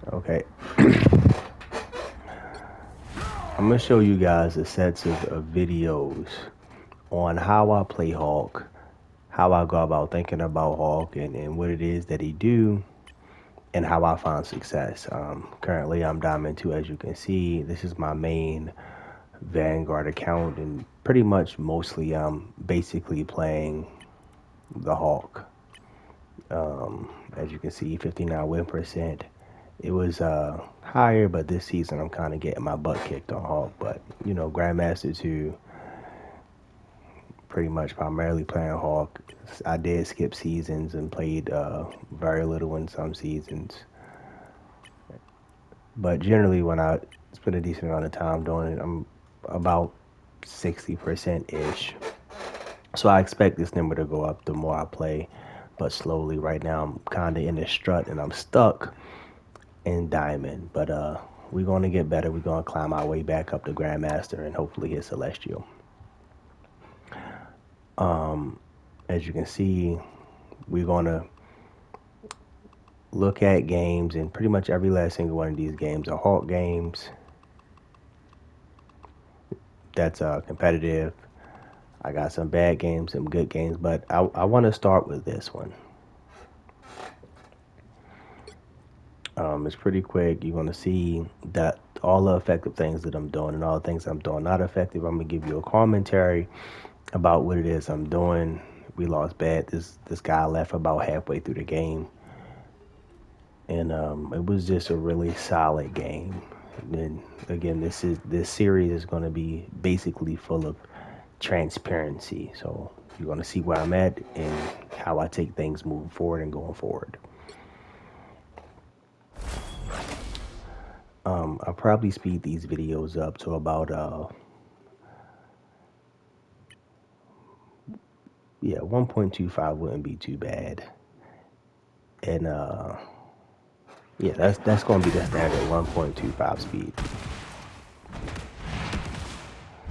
Okay. I'm gonna show you guys a sets of videos on how I play Julkk, how I go about thinking about Julkk, and what it is that he do, and how I find success. Currently, I'm Diamond 2, as you can see. This is my main Vanguard account, and pretty much mostly I'm basically playing the Julkk. As you can see, 59 win percent. It was higher, but this season I'm kind of getting my butt kicked on Hulk. But you know, Grandmaster 2, pretty much primarily playing Hulk. I did skip seasons and played very little in some seasons, but generally when I spend a decent amount of time doing it, I'm about 60% ish. So I expect this number to go up the more I play, but slowly. Right now I'm kind of in a strut and I'm stuck in Diamond, but we're going to get better. We're going to climb our way back up to Grandmaster and hopefully hit Celestial. As you can see, we're going to look at games, and pretty much every last single one of these games are Hulk games. That's competitive. I got some bad games, some good games, but I want to start with this one. It's pretty quick. You're going to see that all the effective things that I'm doing and all the things I'm doing not effective. I'm going to give you a commentary about what it is I'm doing. We lost bad. This guy left about halfway through the game, and it was just a really solid game. And again, this series is going to be basically full of transparency. So you're going to see where I'm at and how I take things moving forward and going forward. I'll probably speed these videos up to about 1.25 wouldn't be too bad. And yeah, that's gonna be the standard 1.25 speed.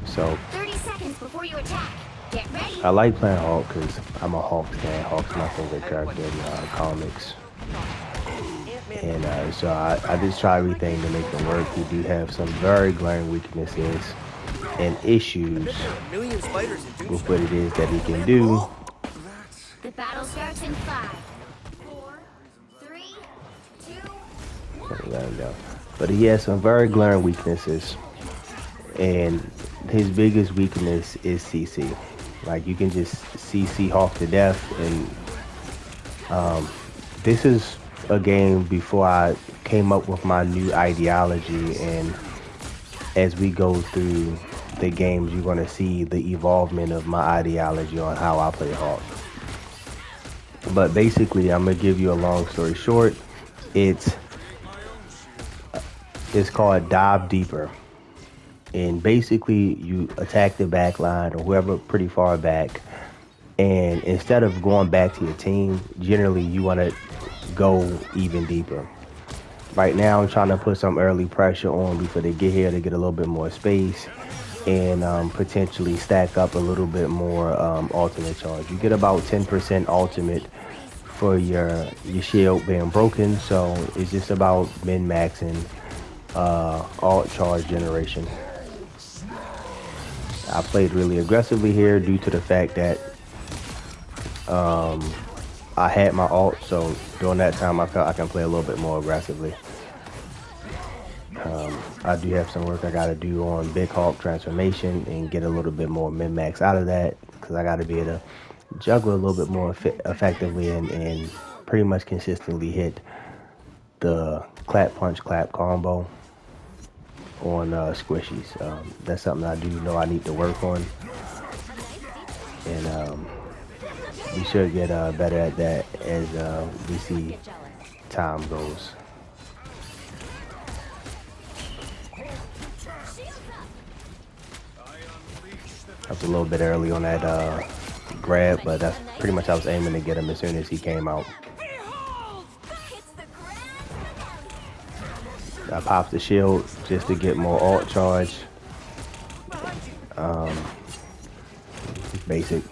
So 30 seconds before you attack. Get ready. I like playing Hulk because I'm a Hulk fan. Hulk's my favorite character in comics. And so I just try everything to make it work. We do have some very glaring weaknesses and issues with what it is that he can do. The battle starts in 5, 4, 3, 2, 1. But he has some very glaring weaknesses, and his biggest weakness is CC. Like you can just CC Hulk to death, and this is a game before I came up with my new ideology, and as we go through the games, you're gonna see the evolvement of my ideology on how I play Hulk. But basically, I'm gonna give you a long story short. It's called Dive Deeper, and basically you attack the back line or whoever pretty far back, and instead of going back to your team, generally you want to go even deeper. Right now I'm trying to put some early pressure on before they get here to get a little bit more space and potentially stack up a little bit more ultimate charge. You get about 10% ultimate for your shield being broken, so it's just about min-maxing alt charge generation. I played really aggressively here due to the fact that I had my ult, so during that time I felt I can play a little bit more aggressively. I do have some work I gotta do on Big Hulk transformation and get a little bit more min-max out of that, because I gotta be able to juggle a little bit more effectively and pretty much consistently hit the clap punch clap combo on squishies. That's something I do know I need to work on, and we should get better at that as we see time goes. I was a little bit early on that grab, but that's pretty much I was aiming to get him as soon as he came out. I popped the shield just to get more alt charge. Basic.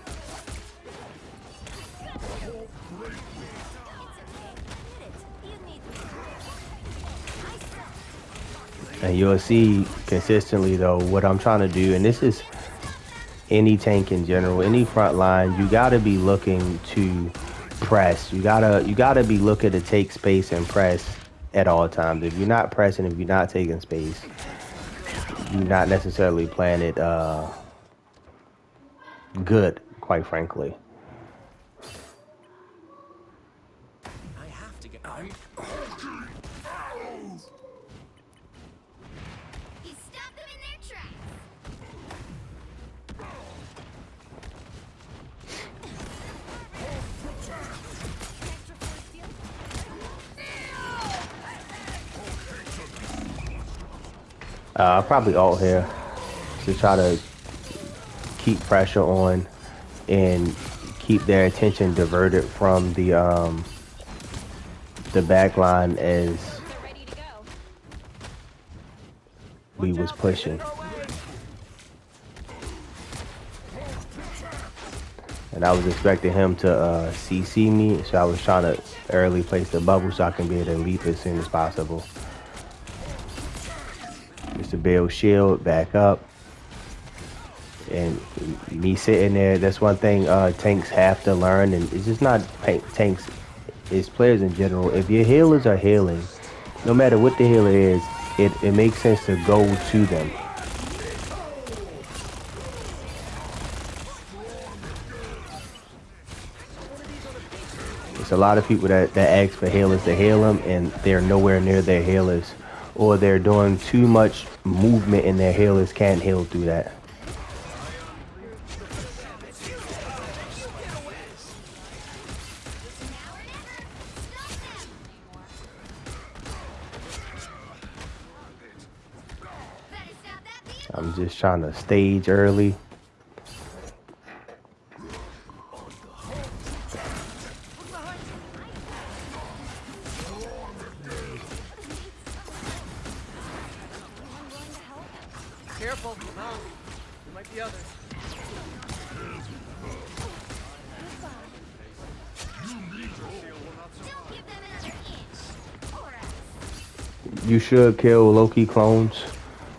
And you'll see consistently though what I'm trying to do, and this is any tank in general, any front line, you gotta be looking to press. You gotta be looking to take space and press at all times. If you're not pressing, if you're not taking space, you're not necessarily playing it good, quite frankly. I have to get. He stopped them in their tracks. I'll probably ult here to try to keep pressure on and keep their attention diverted from the back line as They're ready to go. we was pushing. And I was expecting him to CC me, so I was trying to early place the bubble so I can be able to leap as soon as possible. Just to build shield back up. And me sitting there, that's one thing tanks have to learn, and it's just not tanks, it's players in general. If your healers are healing, no matter what the healer is, it makes sense to go to them. There's a lot of people that ask for healers to heal them, and they're nowhere near their healers, or they're doing too much movement and their healers can't heal through that. I'm just trying to stage early. Careful, no. There might be others. Don't give them another inch. Or else. You should kill low-key clones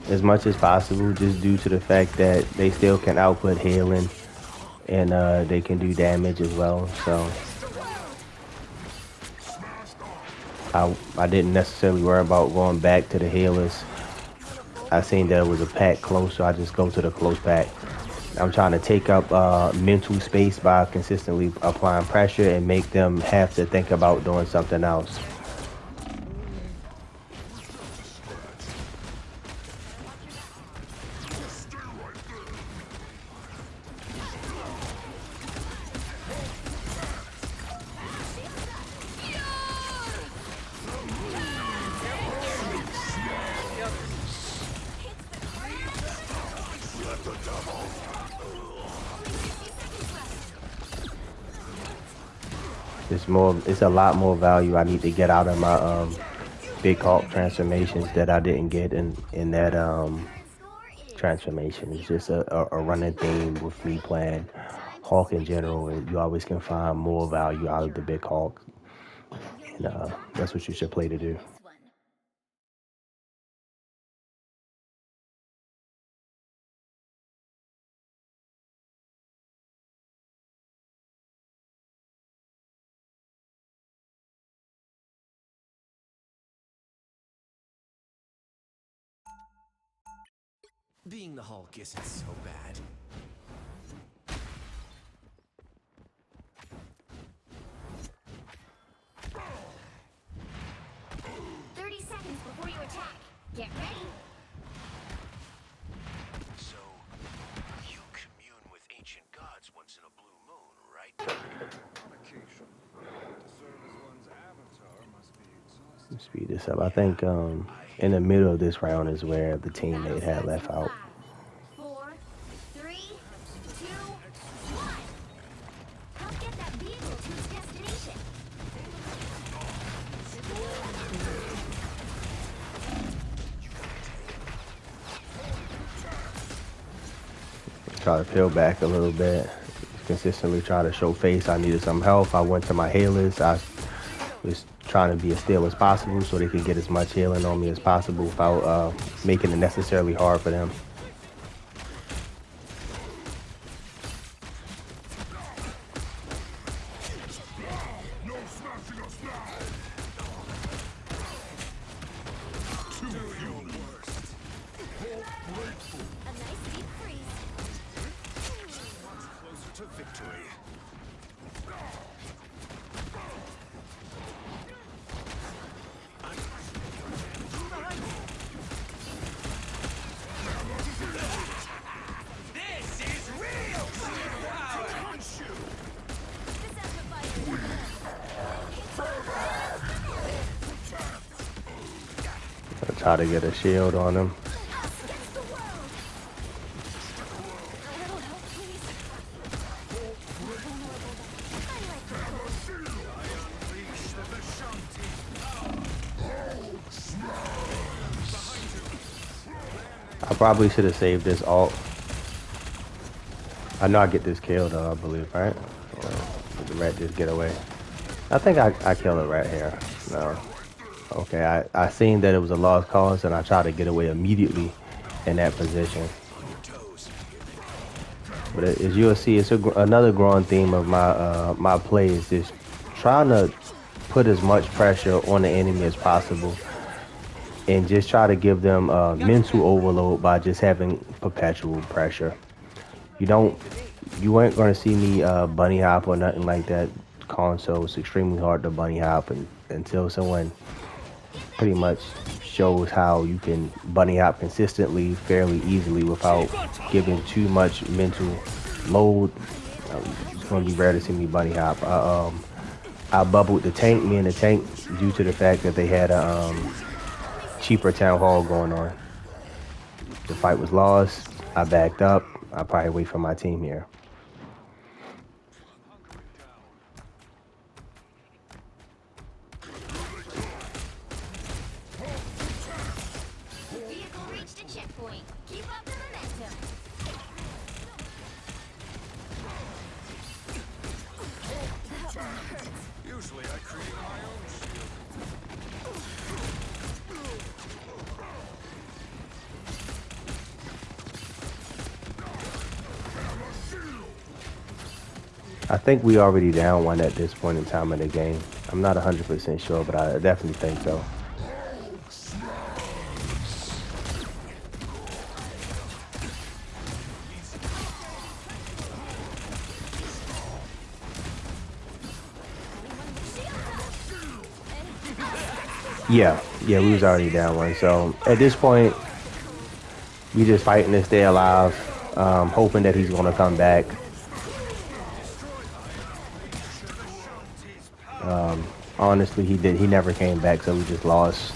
as much as possible, just due to the fact that they still can output healing and they can do damage as well. So I didn't necessarily worry about going back to the healers. I seen that it was a pack close, so I just go to the close pack. I'm trying to take up mental space by consistently applying pressure and make them have to think about doing something else. It's a lot more value I need to get out of my big Hulk transformations that I didn't get in that transformation. It's just a running theme with me playing Hulk in general, and you always can find more value out of the big Hulk, and that's what you should play to do. Being the Hulk isn't so bad. Before you attack, get ready. So, you commune with ancient gods once in a blue moon, right? On occasion. To serve as one's avatar must be exhausting. Speed this up. I think in the middle of this round is where the teammate had left out. 4, 3, 2, 1. Help get that vehicle to its destination. Try to peel back a little bit. Consistently try to show face. I needed some help. I went to my healers. I was trying to be as still as possible so they can get as much healing on me as possible without making it necessarily hard for them. A nice deep freeze. Closer to victory. This is real power! This amplifier. I try to get a shield on them. Us against the world. A little help, please. I like your gold. Unleash the Vishanti. I probably should have saved this ult. I know I get this kill though, I believe, right? Or did the rat just get away? I think I kill it right here. No. Okay, I seen that it was a lost cause and I tried to get away immediately in that position. But as you'll see, it's another growing theme of my play is just trying to put as much pressure on the enemy as possible and just try to give them mental overload by just having perpetual pressure. You ain't gonna see me bunny hop or nothing like that. Console, it's extremely hard to bunny hop until someone pretty much shows how you can bunny hop consistently, fairly easily without giving too much mental load. It's gonna be rare to see me bunny hop. I bubbled the tank, me and the tank, due to the fact that they had a cheaper town hall going on. The fight was lost. I backed up. I'll probably wait for my team here. Vehicle reached a checkpoint. Keep up the momentum. Usually I create my own shield. I think we already down one at this point in time in the game. I'm not 100% sure, but I definitely think so. Yeah, we was already down one. So at this point, we just fighting to stay alive, hoping that he's gonna come back. Honestly, he never came back, so we just lost.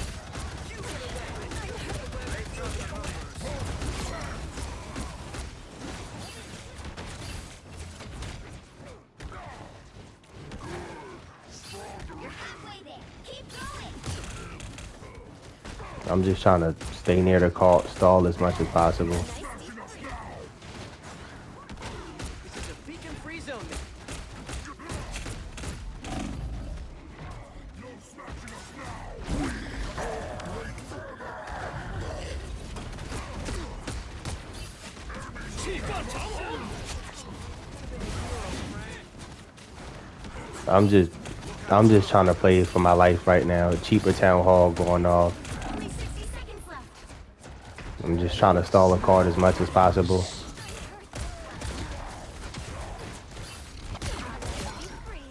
You're halfway there. Keep going. I'm just trying to stay near the stall as much as possible. Nice deep freeze. This is a beacon-free zone. I'm just trying to play for my life right now. Cheaper town hall going off. Only 60 seconds left. I'm just trying to stall a card as much as possible. Deep freeze.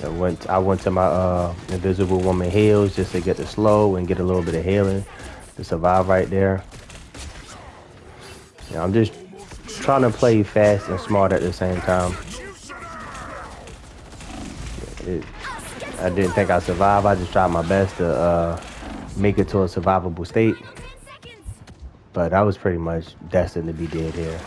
Double KO. I went to my invisible woman heals just to get the slow and get a little bit of healing to survive right there. I'm just trying to play fast and smart at the same time. I didn't think I'd survive. I just tried my best to make it to a survivable state, 10 seconds. but I was pretty much destined to be dead here.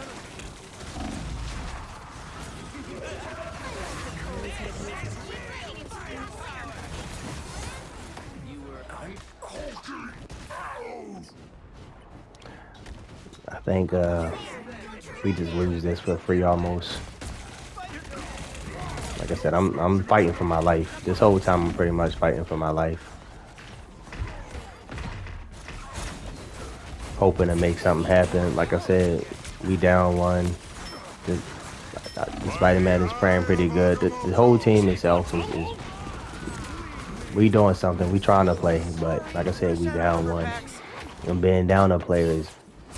think we just lose this for free almost. Like I said, I'm fighting for my life. This whole time I'm pretty much fighting for my life. Hoping to make something happen. Like I said, we down one. The Spider-Man is playing pretty good. The whole team itself is we doing something. We trying to play, but like I said, we down one. And being down a player is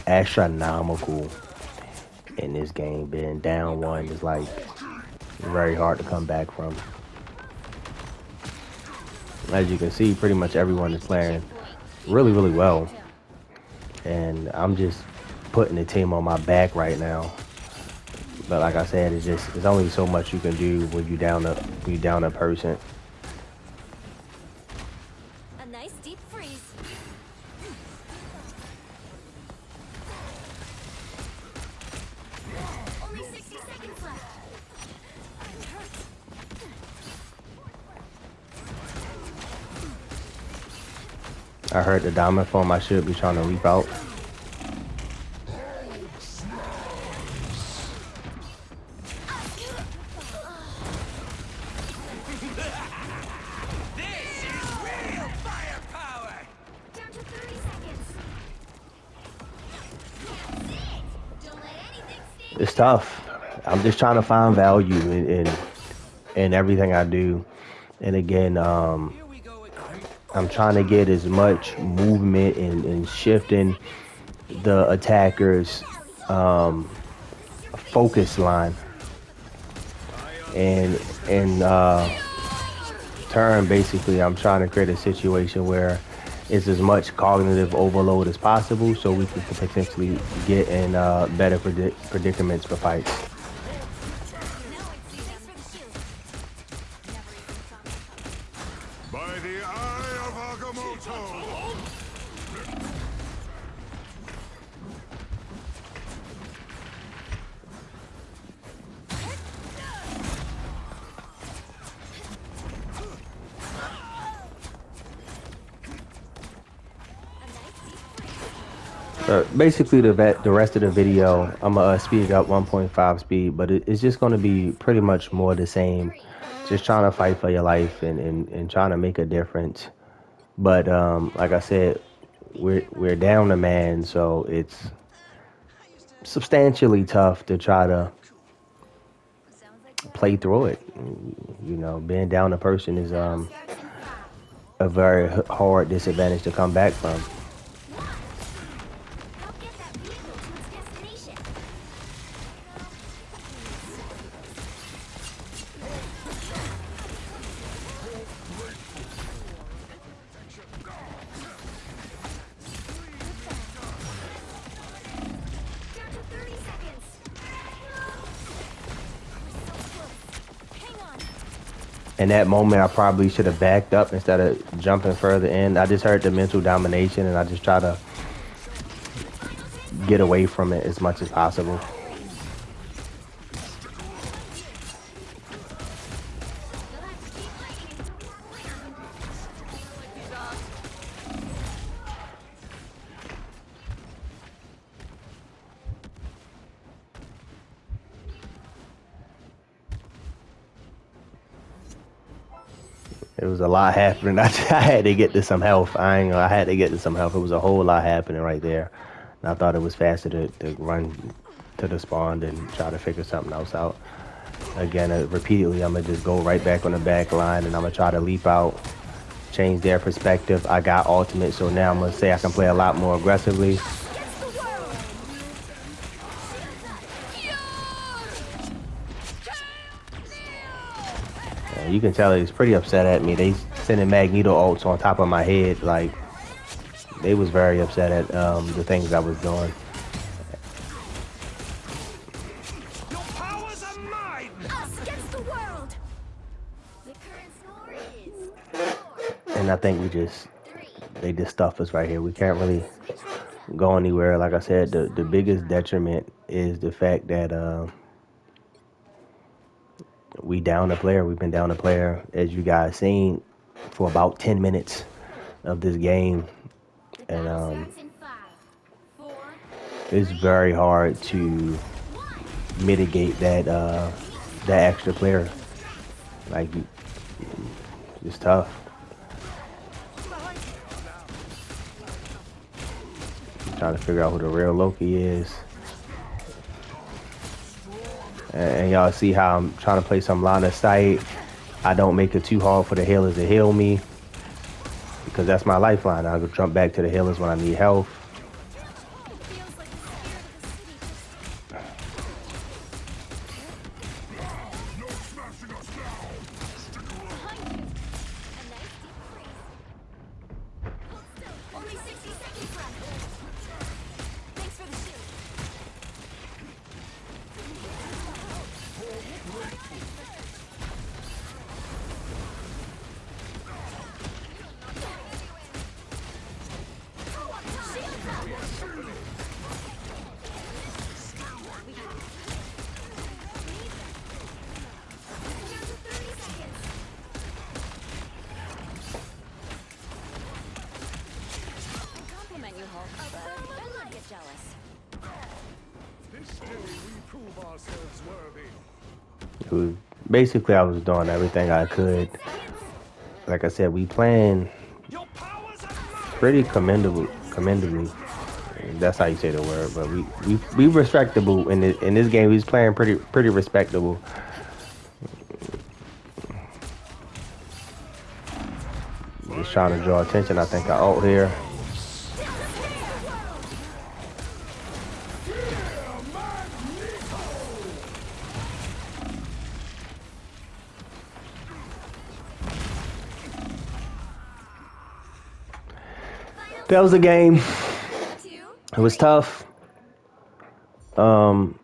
astronomical in this game. Being down one is like very hard to come back from. As you can see, pretty much everyone is playing really, really well. And I'm just putting the team on my back right now. But like I said, it's only so much you can do when you down a person. A nice deep freeze. Only 60 seconds left. I heard the diamond form. I should be trying to leap out. Down to 30 seconds. That's it. Don't let anything stand. It's tough. I'm just trying to find value in everything I do. And again, I'm trying to get as much movement and shifting the attackers' focus line. And in turn, basically, I'm trying to create a situation where it's as much cognitive overload as possible, so we can potentially get in better predicaments for fights. By the eye of Agamotto! Basically, the rest of the video, I'm gonna speed up 1.5 speed, but it's just gonna be pretty much more the same. Just trying to fight for your life and trying to make a difference. But like I said, we're down a man, so it's substantially tough to try to play through it. You know, being down a person is a very hard disadvantage to come back from. Help get that vehicle to its destination. Down to 30 seconds. We're so close. Hang on. In that moment, I probably should have backed up instead of jumping further in. I just heard the mental domination, and I just try to get away from it as much as possible. You'll have to keep fighting. It was a lot happening. I had to get to some health. I had to get to some health. It was a whole lot happening right there. And I thought it was faster to run to the spawn and try to figure something else out. Again, repeatedly, I'm going to just go right back on the back line, and I'm going to try to leap out, change their perspective. I got ultimate, so now I'm going to say I can play a lot more aggressively. You can tell he's pretty upset at me. They sending Magneto ults on top of my head. Like, they was very upset at the things I was doing. Your powers are mine! Us against the world. The current score is 4, And I think 3. they just stuff us right here. We can't really go anywhere. Like I said, the biggest detriment is the fact that we down a player. We've been down a player, as you guys seen, for about 10 minutes of this game. The And battle starts in 5, 4, it's very hard to mitigate that extra player. Like, it's tough. I'm trying to figure out who the real Loki is. And y'all see how I'm trying to play some line of sight. I don't make it too hard for the healers to heal me, because that's my lifeline. I'll go jump back to the healers when I need health. Only 60 seconds left. Thanks for the shield. Compliment you, Hulk, but better not get jealous. This day we prove ourselves worthy. It was, basically, I was doing everything I could. Like I said, we playing Your powers are pretty commendably. That's how you say the word. But we respectable in this game. He's playing pretty respectable. Just trying to draw attention. I think I ult here. That was the game. It was tough. End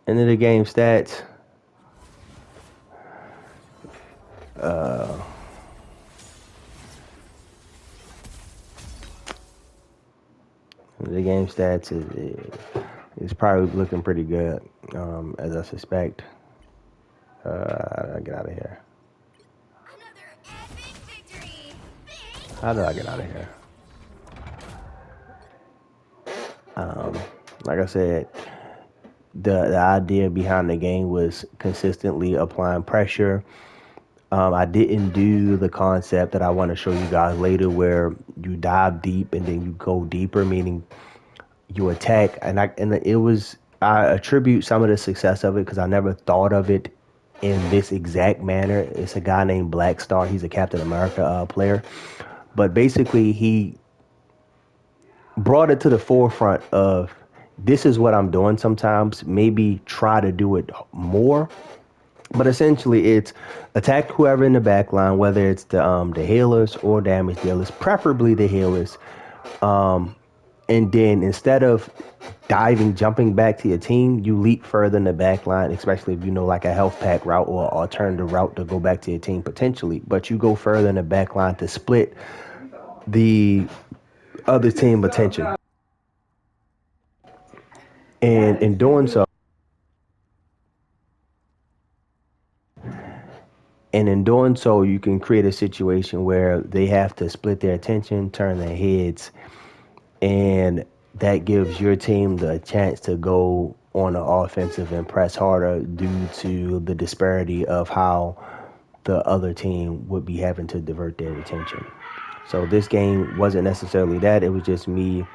of the game stats. The game stats is probably looking pretty good, as I suspect. How do I get out of here? Another epic victory. How do I get out of here? Like I said, the idea behind the game was consistently applying pressure. I didn't do the concept that I want to show you guys later, where you dive deep and then you go deeper, meaning you attack. And I attribute some of the success of it because I never thought of it in this exact manner. It's a guy named Black Star. He's a Captain America player, but basically he brought it to the forefront of, this is what I'm doing sometimes. Maybe try to do it more. But essentially, it's attack whoever in the back line, whether it's the healers or damage dealers, preferably the healers. And then instead of jumping back to your team, you leap further in the back line, especially if you know, like a health pack route or alternative route to go back to your team potentially. But you go further in the back line to split the other team attention. And in doing so, you can create a situation where they have to split their attention, turn their heads, and that gives your team the chance to go on the offensive and press harder due to the disparity of how the other team would be having to divert their attention. So this game wasn't necessarily that. It was just me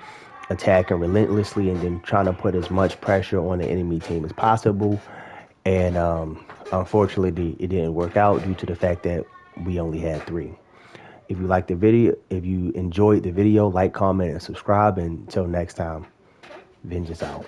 attacking relentlessly and then trying to put as much pressure on the enemy team as possible. And unfortunately, it didn't work out due to the fact that we only had 3. If you liked the video, if you enjoyed the video, like, comment, and subscribe. And until next time, vengeance out.